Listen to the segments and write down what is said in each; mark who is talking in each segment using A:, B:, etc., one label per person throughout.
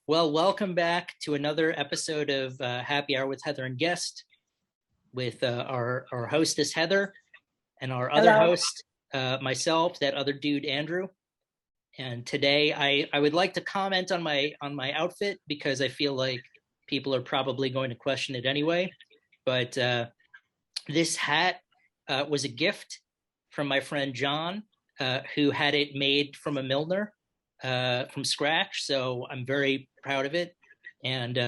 A: Well, welcome back to another episode of Happy Hour with Heather and Guest with our hostess Heather and our other
B: Hello.
A: host myself, that other dude Andrew. And today I would like to comment on my outfit because I feel like people are probably going to question it anyway. But this hat was a gift from my friend John, who had it made from a Milner from scratch. So I'm very proud of it. And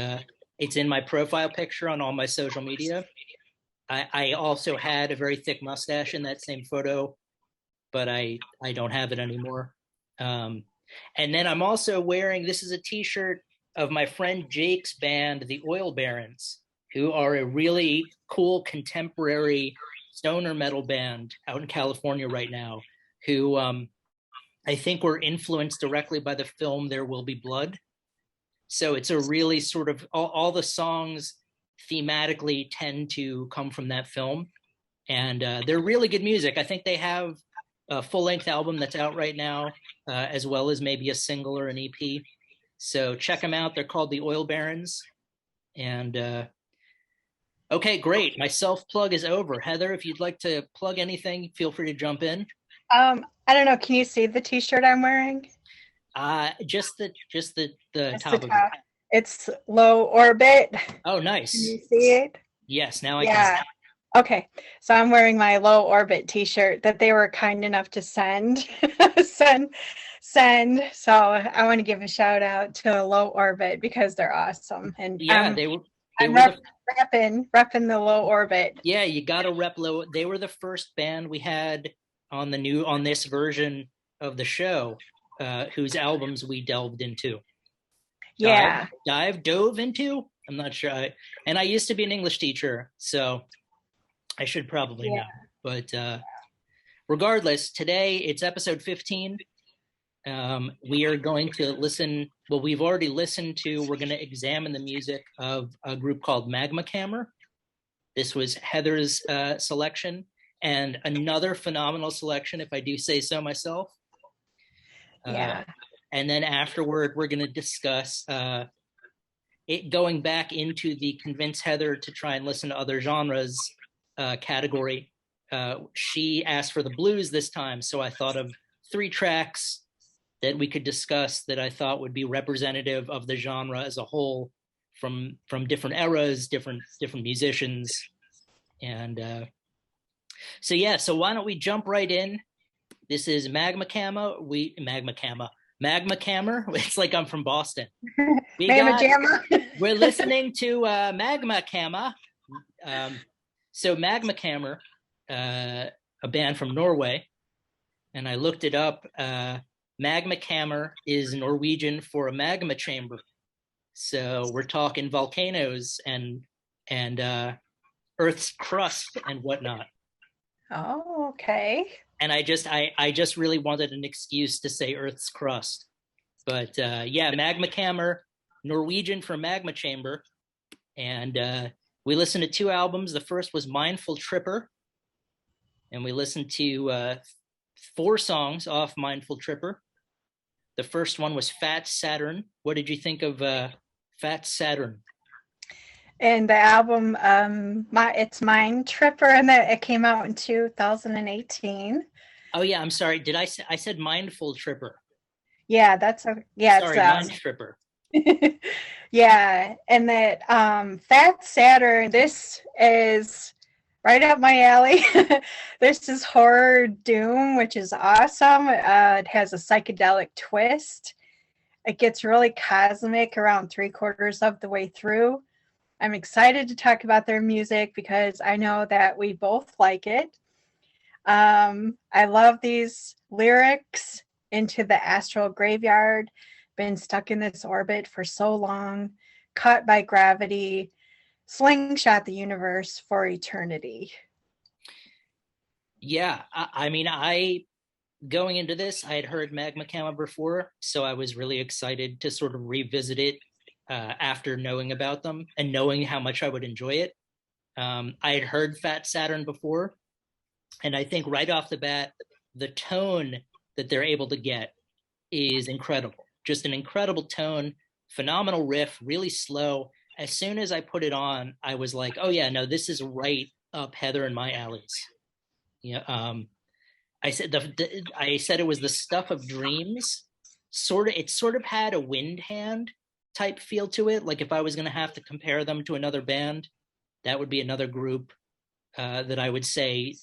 A: it's in my profile picture on all my social media. I also had a very thick mustache in that same photo, but I don't have it anymore. Um, and then I'm also wearing, this is a t-shirt of my friend Jake's band, the Oil Barons, who are a really cool contemporary stoner metal band out in California right now, who I think were influenced directly by the film There Will Be Blood. So it's a really sort of all the songs thematically tend to come from that film, and they're really good music. I think they have a full length album that's out right now, as well as maybe a single or an EP. So check them out. They're called the Oil Barons. And okay, great. My self plug is over. Heather, if you'd like to plug anything, feel free to jump in.
B: I don't know. Can you see the t-shirt I'm wearing?
A: Just the
B: It's the
A: top of it.
B: top. It's low orbit.
A: Oh,
B: Can
A: nice.
B: you see it?
A: Yes, now I can see.
B: Yeah. Okay. So I'm wearing my low orbit t-shirt that they were kind enough to send. send So I want to give a shout out to low orbit because they're awesome. And
A: Yeah, they
B: I'm
A: were the
B: repping the low orbit.
A: yeah, you got to rep low. They were the first band we had on this version of the show, whose albums we delved into.
B: Yeah.
A: Dove into. I'm not sure. And I used to be an English teacher, so I should probably
B: Yeah.
A: know. But regardless, today it's episode 15. We are going to listen. Well, we've already listened to. We're going to examine the music of a group called Magmakammer. This was Heather's selection, and another phenomenal selection, if I do say so myself. Uh,
B: Yeah.
A: and then afterward, we're going to discuss it going back into the convince Heather to try and listen to other genres category. She asked for the blues this time, so I thought of three tracks that we could discuss that I thought would be representative of the genre as a whole, from different eras, different musicians, and so yeah. So why don't we jump right in? This is Magmakammer. It's like I'm from Boston. We
B: Mamma
A: got
B: Jamma.
A: we're listening to Magmakammer. Um, so Magmakammer, a band from Norway, and I looked it up. Magmakammer is Norwegian for a magma chamber. So we're talking volcanoes and Earth's crust and whatnot.
B: Oh, okay.
A: And I just really wanted an excuse to say Earth's crust. But yeah, Magmakammer, Norwegian for magma chamber, and we listened to two albums. The first was Mindful Tripper, and we listened to four songs off Mindful Tripper. The first one was Fat Saturn. What did you think of Fat Saturn?
B: And the album, it's Mind Tripper, and that it came out in 2018.
A: Oh yeah, I'm sorry. Did I said Mindful Tripper?
B: Yeah, yeah,
A: Sorry, Mind Tripper.
B: yeah, and that Fat Saturn. This is right up my alley. This is horror doom, which is awesome. It has a psychedelic twist. It gets really cosmic around 3/4 of the way through. I'm excited to talk about their music because I know that we both like it. I love these lyrics. Into the astral graveyard, been stuck in this orbit for so long, caught by gravity, slingshot the universe for eternity.
A: Yeah, I mean, I going into this, I had heard Magmakammer before, so I was really excited to sort of revisit it after knowing about them and knowing how much I would enjoy it. I had heard Fat Saturn before, and I think right off the bat, the tone that they're able to get is incredible. Just an incredible tone. phenomenal riff, really slow. As soon as I put it on, I was like, oh yeah, no, this is right up Heather and my alleys. Yeah, I said it was the stuff of dreams. It sort of had a Wind Hand type feel to it. Like if I was going to have to compare them to another band, that would be another group that I would say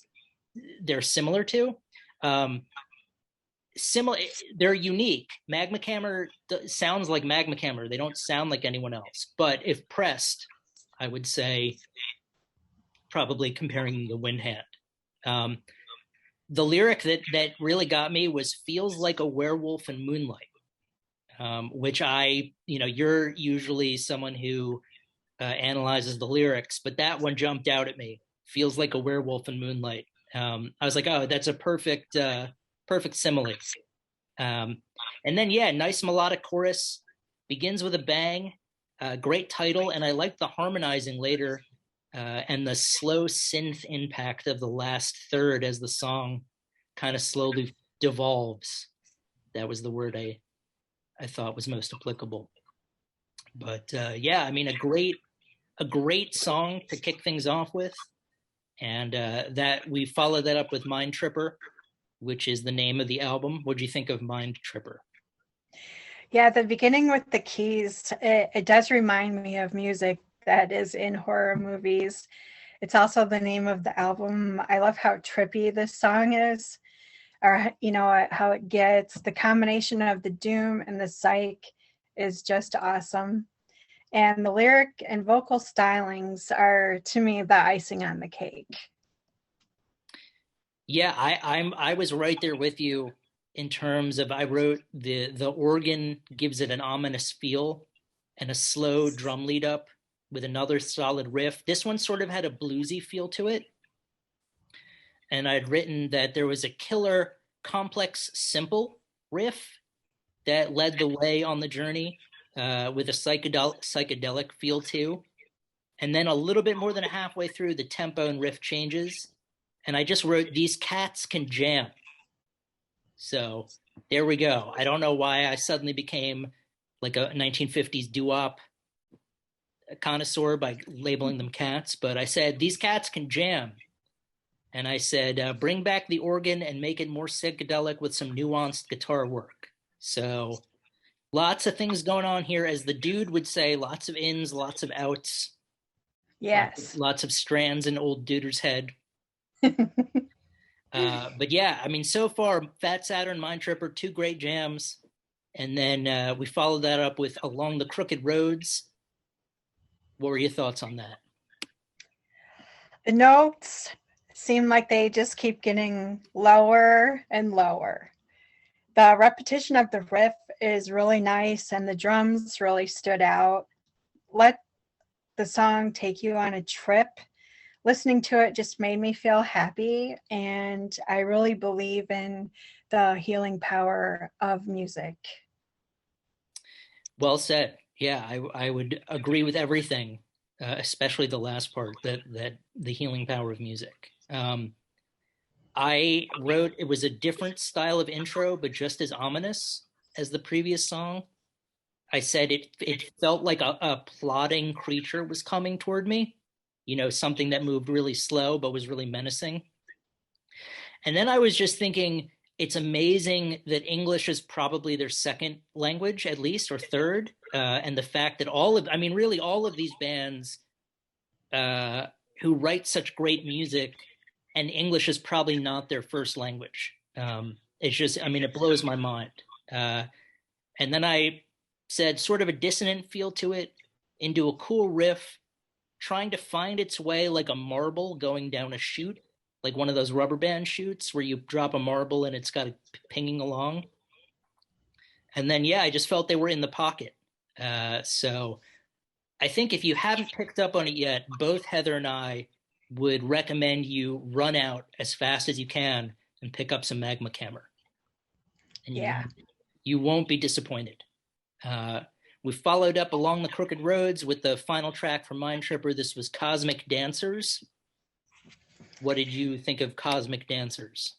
A: they're similar to. Um, similar, they're unique. Magmakammer sounds like Magmakammer. They don't sound like anyone else. But if pressed, I would say probably comparing the Wind Hand. The lyric that really got me was "feels like a werewolf in moonlight," which you're usually someone who analyzes the lyrics, but that one jumped out at me. Feels like a werewolf in moonlight. I was like, oh, that's a perfect simile. And then yeah, nice melodic chorus, begins with a bang, great title, and I like the harmonizing later. And the slow synth impact of the last third as the song kind of slowly devolves. That was the word I thought was most applicable. But yeah, I mean, a great song to kick things off with, and that we follow that up with Mind Tripper, which is the name of the album. What do you think of Mind Tripper?
B: Yeah, the beginning with the keys, it does remind me of music that is in horror movies. It's also the name of the album. I love how trippy this song is, or how it gets. The combination of the doom and the psych is just awesome. And the lyric and vocal stylings are, to me, the icing on the cake.
A: Yeah, I was right there with you in terms of I wrote the organ gives it an ominous feel and a slow drum lead up with another solid riff. This one sort of had a bluesy feel to it. And I'd written that there was a killer, complex, simple riff that led the way on the journey with a psychedelic feel too. And then a little bit more than halfway through, the tempo and riff changes. And I just wrote, these cats can jam. So there we go. I don't know why I suddenly became like a 1950s doo-wop connoisseur by labeling them cats, but I said, these cats can jam. And I said, bring back the organ and make it more psychedelic with some nuanced guitar work. So lots of things going on here. As the dude would say, lots of ins, lots of outs.
B: Yes.
A: Lots of strands in old Duder's head. But yeah, I mean, so far, Fat Saturn, Mind Tripper, two great jams. And then we followed that up with Along the Crooked Roads. What were your thoughts on that?
B: The notes seem like they just keep getting lower and lower. The repetition of the riff is really nice, and the drums really stood out. Let the song take you on a trip. Listening to it just made me feel happy, and I really believe in the healing power of music.
A: Well said. Yeah, I would agree with everything, especially the last part, that the healing power of music. I wrote it was a different style of intro, but just as ominous as the previous song. I said it felt like a plodding creature was coming toward me, something that moved really slow but was really menacing. And then I was just thinking, it's amazing that English is probably their second language, at least, or third. And the fact that really all of these bands who write such great music, and English is probably not their first language. It's just, it blows my mind. And then I said sort of a dissonant feel to it into a cool riff, trying to find its way like a marble going down a chute, like one of those rubber band chutes where you drop a marble and it's got a pinging along. And then, yeah, I just felt they were in the pocket. So I think if you haven't picked up on it yet, both Heather and I would recommend you run out as fast as you can and pick up some Magmakammer. And
B: yeah,
A: you won't be disappointed. We followed up Along the Crooked Roads with the final track from Mind Tripper. This was Cosmic Dancers. What did you think of Cosmic Dancers?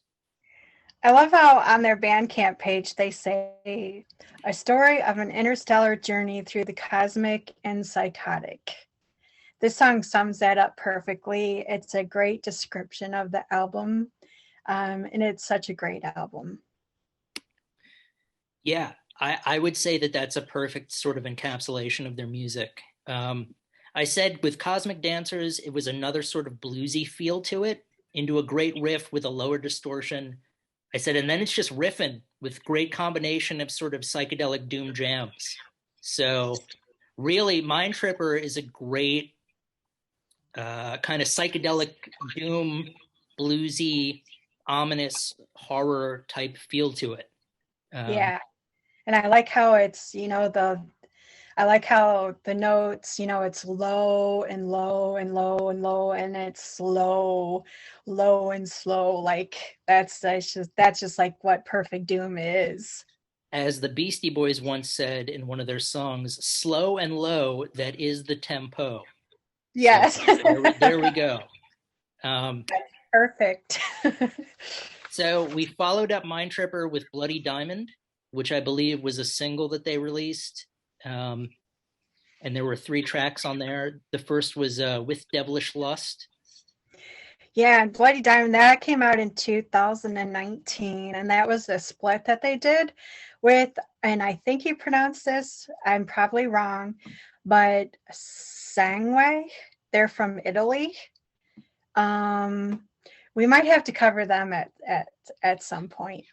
B: I love how on their Bandcamp page they say a story of an interstellar journey through the cosmic and psychotic. This song sums that up perfectly. It's a great description of the album, and it's such a great album.
A: Yeah, I would say that that's a perfect sort of encapsulation of their music. I said with Cosmic Dancers, it was another sort of bluesy feel to it, into a great riff with a lower distortion. I said, and then it's just riffing with great combination of sort of psychedelic doom jams. So really, Mind Tripper is a great kind of psychedelic doom, bluesy, ominous horror type feel to it.
B: Yeah. And I like how it's, I like how the notes, it's low and low and low and low, and it's slow, low and slow. Like that's just like what perfect doom is.
A: As the Beastie Boys once said in one of their songs, slow and low, that is the tempo. So
B: Yes.
A: there we go. Um,
B: Perfect.
A: so we followed up Mind Tripper with Bloody Diamond, which I believe was a single that they released. And there were 3 tracks on there. The first was With Devilish Lust.
B: Yeah, and Bloody Diamond, that came out in 2019, and that was the split that they did with, and I think you pronounce this, I'm probably wrong, but Sangway. They're from Italy. We might have to cover them at some point.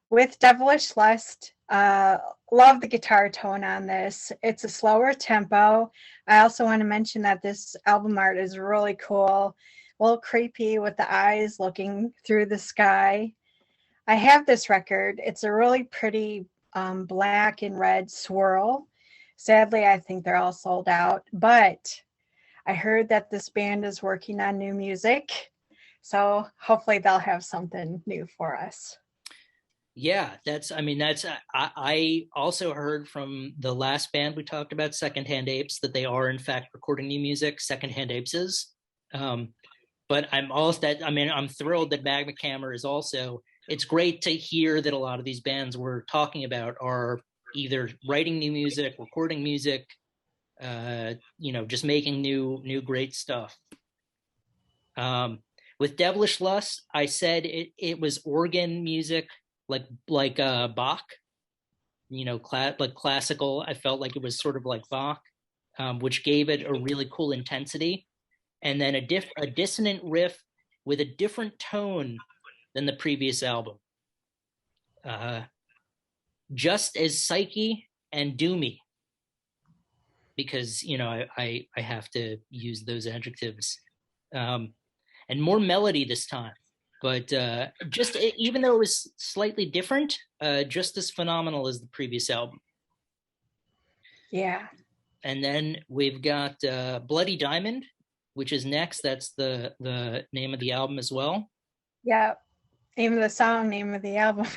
B: With Devilish Lust, love the guitar tone on this. It's a slower tempo. I also want to mention that this album art is really cool, a little creepy with the eyes looking through the sky. I have this record. It's a really pretty black and red swirl. Sadly, I think they're all sold out, but I heard that this band is working on new music, so hopefully they'll have something new for us.
A: Yeah, I also heard from the last band we talked about, Secondhand Apes, that they are in fact recording new music. Secondhand Apes is. But I'm thrilled that Magmakammer is also, it's great to hear that a lot of these bands we're talking about are either writing new music, recording music, just making new great stuff. With Devilish Lust, I said it was organ music, like Bach, like classical. I felt like it was sort of like Bach, which gave it a really cool intensity, and then a dissonant riff with a different tone than the previous album. Just as psyche and doomy, because I have to use those adjectives, and more melody this time. But just even though it was slightly different, just as phenomenal as the previous album.
B: Yeah.
A: And then we've got Bloody Diamond, which is next. That's the name of the album as well.
B: Yeah. Name of the song, name of the album.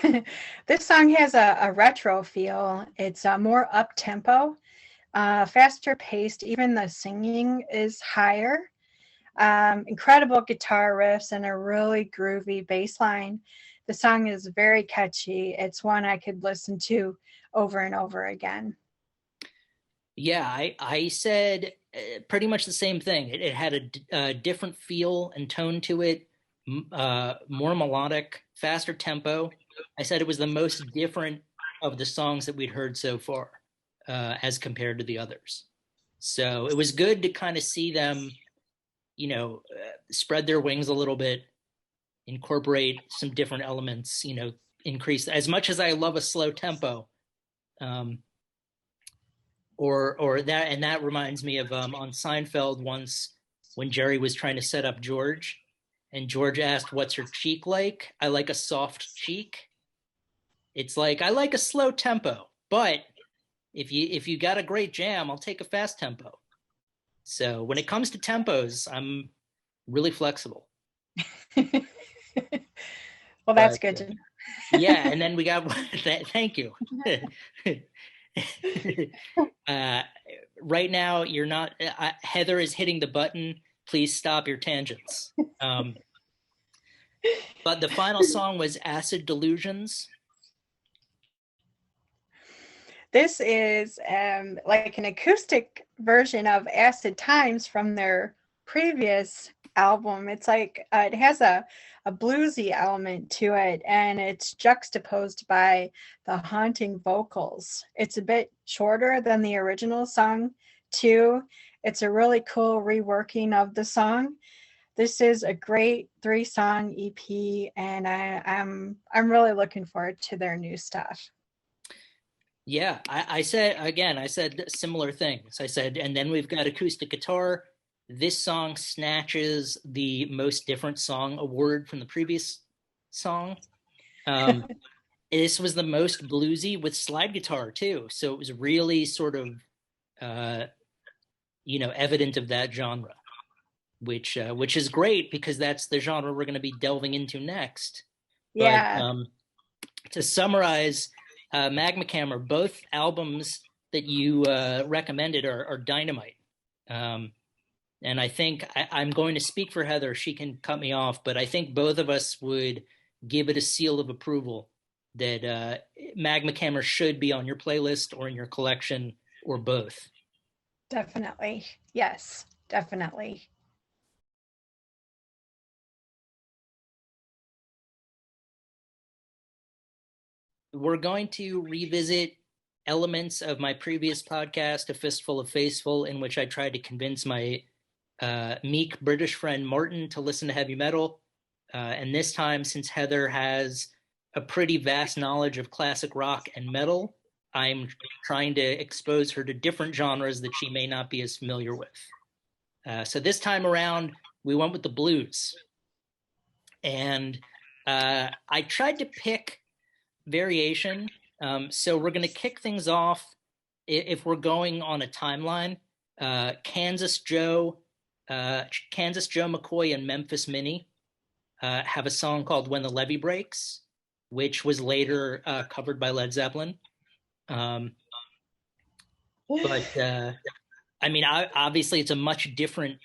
B: This song has a retro feel. It's more up tempo, faster paced. Even the singing is higher. Incredible guitar riffs and a really groovy bass line. The song is very catchy. It's one I could listen to over and over again.
A: Yeah, I said pretty much the same thing. It had a different feel and tone to it, more melodic, faster tempo. I said it was the most different of the songs that we'd heard so far, as compared to the others. So it was good to kind of see them spread their wings a little bit, incorporate some different elements, increase, as much as I love a slow tempo. Or that, and that reminds me of on Seinfeld once when Jerry was trying to set up George, and George asked, "What's your cheek like?" "I like a soft cheek." It's like, I like a slow tempo, but if you got a great jam, I'll take a fast tempo. So when it comes to tempos, I'm really flexible.
B: Well, that's good.
A: Yeah, and then we got thank you. Right now, you're not. Heather is hitting the button. Please stop your tangents. But the final song was Acid Delusions.
B: This is like an acoustic version of Acid Times from their previous album. It's like it has a bluesy element to it, and it's juxtaposed by the haunting vocals. It's a bit shorter than the original song, too. It's a really cool reworking of the song. This is a great 3-song EP, and I'm really looking forward to their new stuff.
A: Yeah, I said again, I said similar things. I said, and then we've got acoustic guitar. This song snatches the most different song award from the previous song. Um, this was the most bluesy with slide guitar too, so it was really sort of uh, evident of that genre, which is great because that's the genre we're going to be delving into next. But
B: Yeah,
A: to summarize, Magmakammer, both albums that you recommended are dynamite. Um, and I think I'm going to speak for Heather. She can cut me off, but I think both of us would give it a seal of approval that Magmakammer should be on your playlist or in your collection or both.
B: definitely. Yes, definitely.
A: We're going to revisit elements of my previous podcast, A Fistful of Faithful, in which I tried to convince my meek British friend Martin to listen to heavy metal. And this time, since Heather has a pretty vast knowledge of classic rock and metal, I'm trying to expose her to different genres that she may not be as familiar with. So this time around, we went with the blues. And I tried to pick variation. So we're going to kick things off if we're going on a timeline. Kansas Joe McCoy and Memphis Minnie have a song called "When the Levee Breaks," which was later covered by Led Zeppelin. Um, but I mean, obviously, it's a much different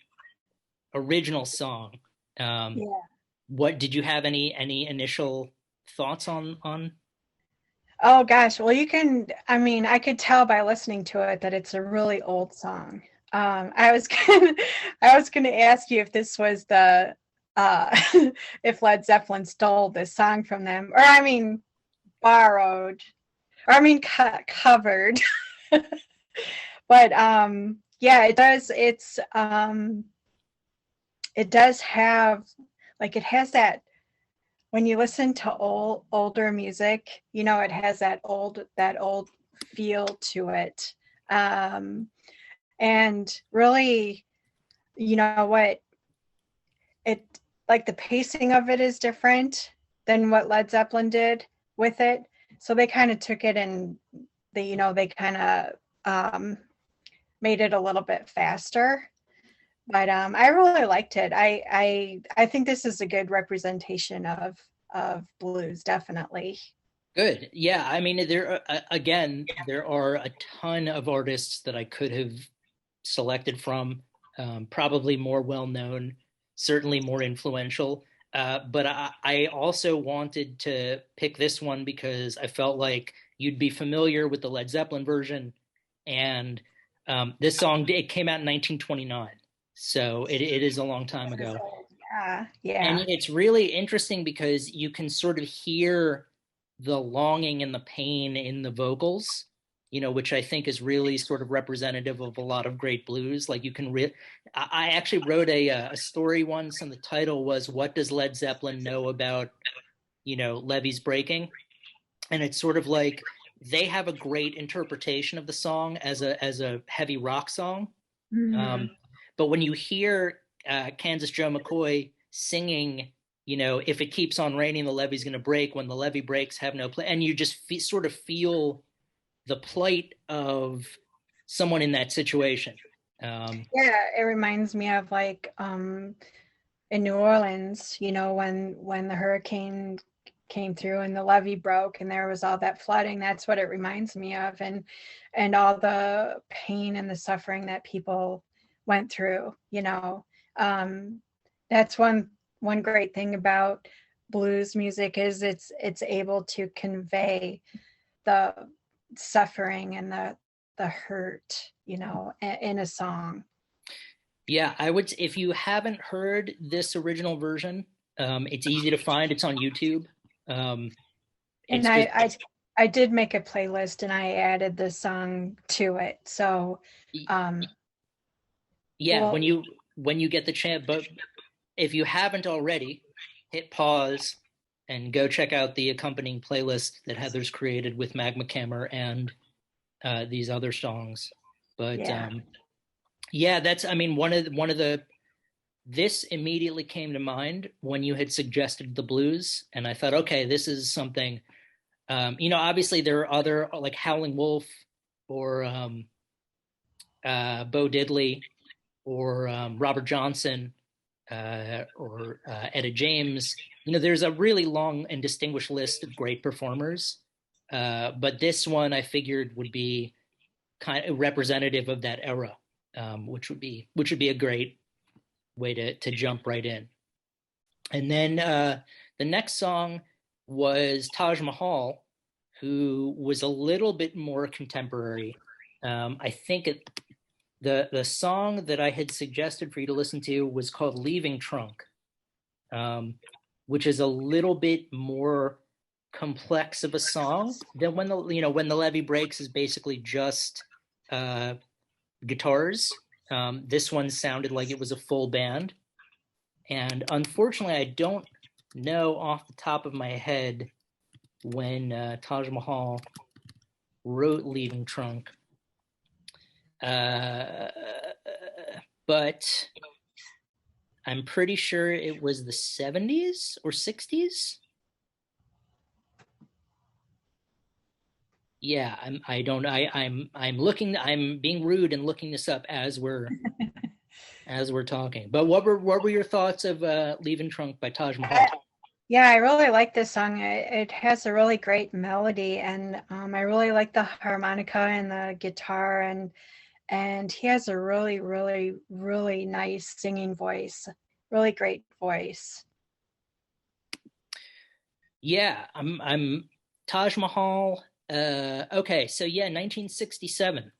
A: original song. Um,
B: Yeah.
A: what did you have any initial thoughts on?
B: Oh gosh. Well, I mean, I could tell by listening to it that it's a really old song. I was gonna, I was gonna ask you if this was uh, if Led Zeppelin stole this song from them, or I mean, borrowed, or I mean, covered. But yeah, it does. It does have, like, it has that, when you listen to older music, it has that old feel to it. Um, and really, what it, like, the pacing of it is different than what Led Zeppelin did with it. So they kind of took it, and they kind of made it a little bit faster. But I really liked it. I think this is a good representation of blues, definitely.
A: Good. Yeah, I mean, there are a ton of artists that I could have selected from, probably more well known, certainly more influential. But I also wanted to pick this one because I felt like you'd be familiar with the Led Zeppelin version, and this song, it came out in 1929, so it is a long time ago.
B: Yeah,
A: And
B: yeah.
A: it's really interesting because you can sort of hear the longing and the pain in the vocals, which I think is really sort of representative of a lot of great blues. Like you can I actually wrote a story once, and the title was "What Does Led Zeppelin Know About Levee's Breaking?" And it's sort of like they have a great interpretation of the song as a heavy rock song.
B: Mhm.
A: Um, but when you hear Kansas Joe McCoy singing, if it keeps on raining, the levee's going to break. When the levee breaks, have no play. And you just sort of feel the plight of someone in that situation.
B: Yeah, it reminds me of, like, in New Orleans, when the hurricane came through and the levee broke and there was all that flooding. That's what it reminds me of, and all the pain and the suffering that people went through. Um, that's one great thing about blues music is it's able to convey the suffering and the hurt, in a song.
A: Yeah, I would. If you haven't heard this original version, it's easy to find. It's on YouTube. Um,
B: And
A: it's just
B: I did make a playlist and I added the song to it. So um
A: yeah,
B: well,
A: when you get the chance, but if you haven't already, hit pause and go check out the accompanying playlist that Heather's created with Magmakammer and these other songs. But
B: yeah.
A: yeah, that's, I mean, one of the this immediately came to mind when you had suggested the blues, and I thought, okay, this is something. Obviously there are other like Howling Wolf or Bo Diddley or Robert Johnson or Etta James. There's a really long and distinguished list of great performers, but this one I figured would be kind of representative of that era, which would be a great way to jump right in. And then the next song was Taj Mahal, who was a little bit more contemporary. I think the song that I had suggested for you to listen to was called "Leaving Trunk," which is a little bit more complex of a song than when the levee breaks is basically just guitars. This one sounded like it was a full band, and unfortunately, I don't know off the top of my head when Taj Mahal wrote "Leaving Trunk." But I'm pretty sure it was the 70s or 60s. Yeah, I don't I'm looking, I'm being rude and looking this up as we're talking. But what were your thoughts of Leaving Trunk by Taj Mahal?
B: Yeah, I really like this song. It has a really great melody, and I really like the harmonica and the guitar, and he has a really, really, really nice singing voice. Really great voice.
A: Yeah, I'm Taj Mahal. Okay, so yeah, 1967.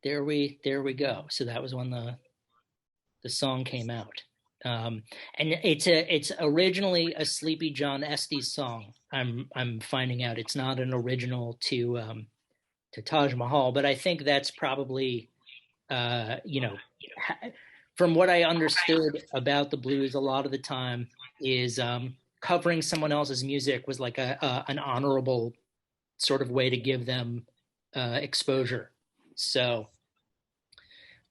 A: There we go. So that was when the song came out. And it's originally a Sleepy John Estes song. I'm finding out it's not an original to Taj Mahal, but I think that's probably uh, you know from what I understood about the blues, a lot of the time is covering someone else's music was like an honorable sort of way to give them exposure. So,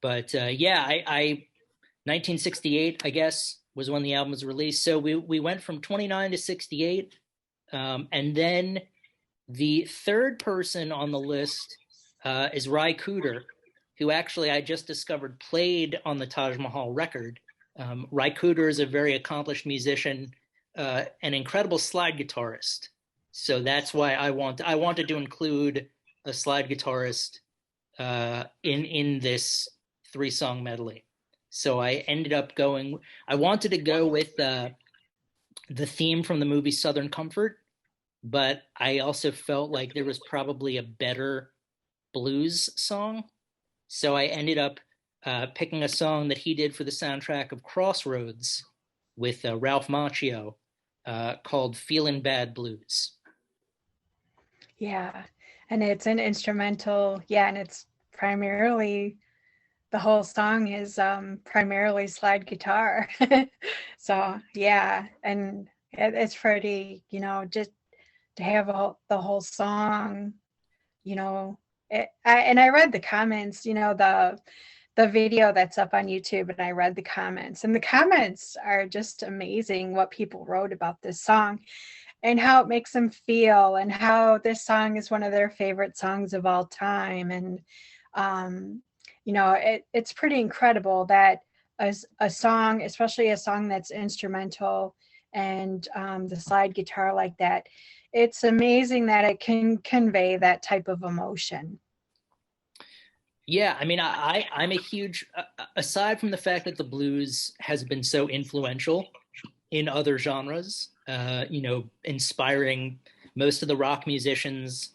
A: but yeah, I 1968, I guess, was when the album was released. So we went from 29 to 68, and then the third person on the list is Ry Cooder, who actually I just discovered played on the Taj Mahal record. Ry Cooder is a very accomplished musician, an incredible slide guitarist. So that's why I wanted to include a slide guitarist in this 3-song medley. So I ended up going. I wanted to go with the theme from the movie Southern Comfort, but I also felt like there was probably a better blues song. So I ended up picking a song that he did for the soundtrack of Crossroads with Ralph Macchio called "Feelin' Bad Blues."
B: Yeah, and it's an instrumental. Yeah, and it's primarily the whole song is primarily slide guitar. So yeah, and it's pretty, just to have the whole song, you know. And I read the comments, the video that's up on YouTube, and I read the comments, and the comments are just amazing. What people wrote about this song and how it makes them feel, and how this song is one of their favorite songs of all time, and um, it's pretty incredible that a song, especially a song that's instrumental and the slide guitar like that, it's amazing that it can convey that type of emotion.
A: Yeah, I mean, I'm a huge, aside from the fact that the blues has been so influential, in other genres, inspiring most of the rock musicians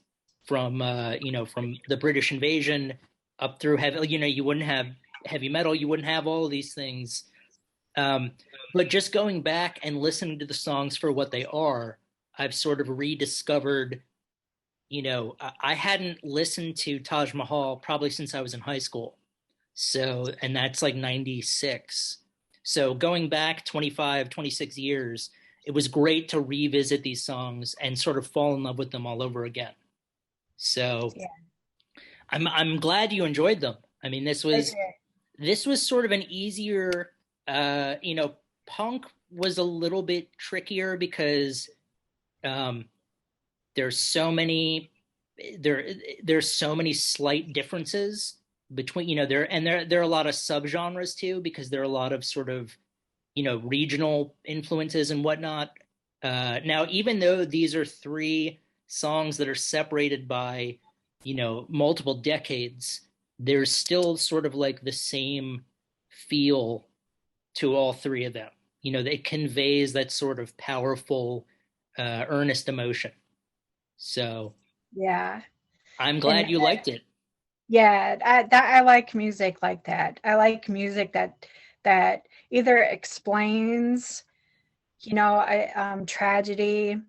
A: from the British invasion up through heavy. You wouldn't have heavy metal, you wouldn't have all of these things. Um, but just going back and listening to the songs for what they are, I've sort of rediscovered. I hadn't listened to Taj Mahal probably since I was in high school. So, and that's like 96. So going back 25, 26 years, it was great to revisit these songs and sort of fall in love with them all over again. So
B: Yeah,
A: I'm glad you enjoyed them. I mean,
B: I did.
A: this was sort of an easier, punk was a little bit trickier because um, there's so many there's so many slight differences between there are a lot of subgenres too, because there are a lot of sort of regional influences and whatnot. Now, even though these are three songs that are separated by multiple decades, there's still sort of like the same feel to all three of them. It conveys that sort of powerful, earnest emotion. So
B: Yeah.
A: I'm
B: And
A: glad you liked it.
B: yeah, I like music like that. I like music that either explains, tragedy,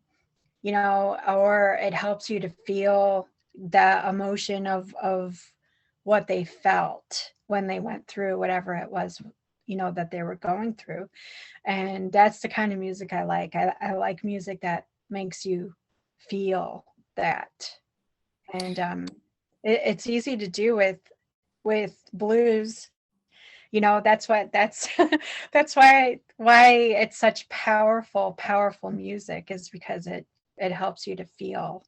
B: or it helps you to feel the emotion of what they felt when they went through whatever it was, that they were going through. And that's the kind of music I like. I like music that makes you feel that. And it's easy to do with blues. That's that's why it's such powerful music, is because it helps you to feel.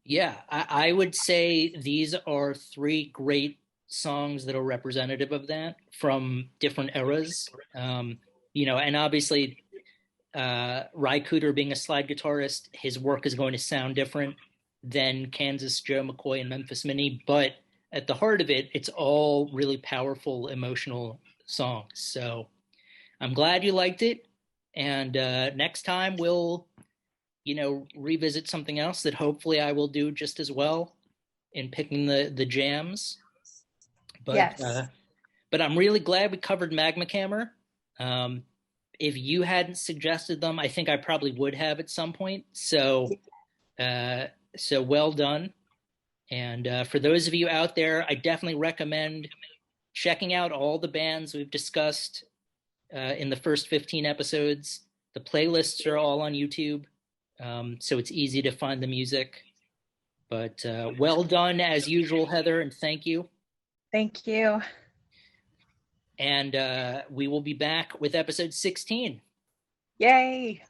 A: Yeah, I would say these are three great songs that are representative of that from different eras. And obviously, Ry Cooder being a slide guitarist, his work is going to sound different than Kansas Joe McCoy and Memphis Minnie, but at the heart of it, it's all really powerful, emotional songs. So I'm glad you liked it. And next time we'll, revisit something else that hopefully I will do just as well in picking the jams. But
B: Yes.
A: but I'm really glad we covered Magmakammer. Um, if you hadn't suggested them, I think I probably would have at some point. Uh, so well done. And for those of you out there, I definitely recommend checking out all the bands we've discussed in the first 15 episodes. The playlists are all on YouTube, so it's easy to find the music. But well done as usual, Heather, and thank you.
B: Thank you.
A: And we will be back with episode 16.
B: Yay.